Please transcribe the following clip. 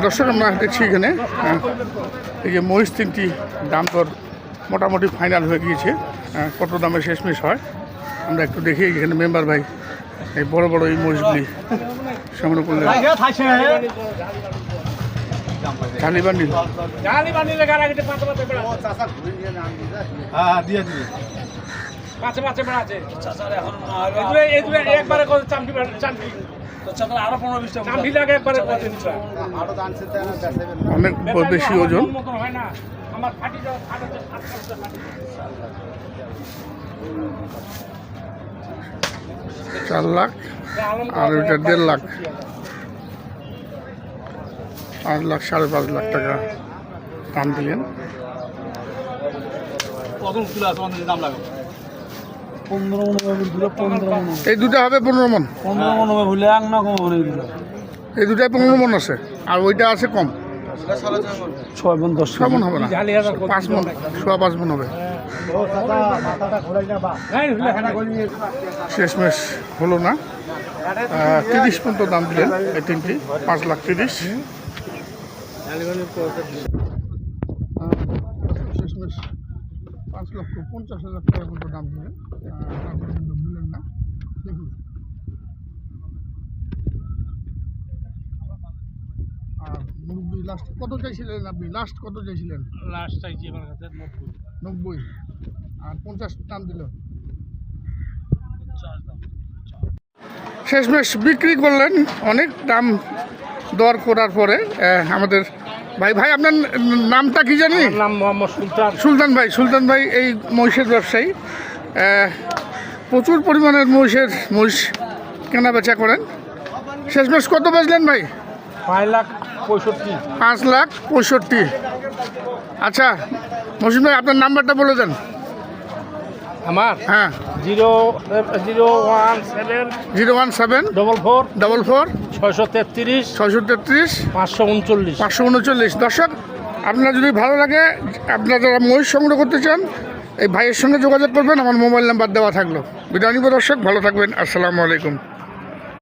দর্শক আমরা দেখছি এখানে এই যে মহিষ তিনটি দাম দর মোটামুটি ফাইনাল হয়ে গিয়েছে। কত দামে শেষমেশ হয় আমরা একটু দেখি। এখানে মেম্বার ভাই এই বড় বড় এই মহিষগুলি সংগ্রহ করলেন। অনেক বেশি ওজন। 4 লাখ আর ওইটা 1.5 লাখ, 5 লাখ 5.5 লাখ টাকা দাম দিলেন। এই দুটা হবে 15 মন। এই দুটাই 15 মন আছে, আর ওইটা আছে কম 6 মন 10 মন হবে না, 5 মন 5.5 মন হবে। শেষমেশ হলো না, 30 পর্যন্ত দাম দিলেন এই তিনটি, 5 লাখ 30। শেষমেশ 5,50,000 টাকা পর্যন্ত দাম দিলেন, দিলেন না। দেখুন আর মুরব্বী লাস্ট কত চাইছিলেন আপনি? লাস্ট কত চাইছিলেন? লাস্ট চাইছি আমার কাছে 90 আর 50 দাম দিল। শেষমেশ বিক্রি করলেন অনেক দাম দর করার পরে। আমাদের ভাই আপনার নামটা কি জানি? নাম মোহাম্মদ সুলতান ভাই। সুলতান ভাই এই মহিষের ব্যবসায়ী, প্রচুর পরিমাণের মহিষ কেনা বেচা করেন। শেষমেশ কত বেচলেন ভাই? 5 লাখ 65। 5 লাখ 65। আচ্ছা মহসিন ভাই আপনার নাম্বারটা বলে দেন। আমার হ্যাঁ 017 44 633 539 539। দর্শক আপনার যদি ভালো লাগে, আপনারা যারা মহিষ সংগ্রহ করতে চান এই ভাইয়ের সঙ্গে যোগাযোগ করবেন। আমার মোবাইল নাম্বার দেওয়া থাকলো। বিদায় নিব দর্শক, ভালো থাকবেন। আসসালামু আলাইকুম।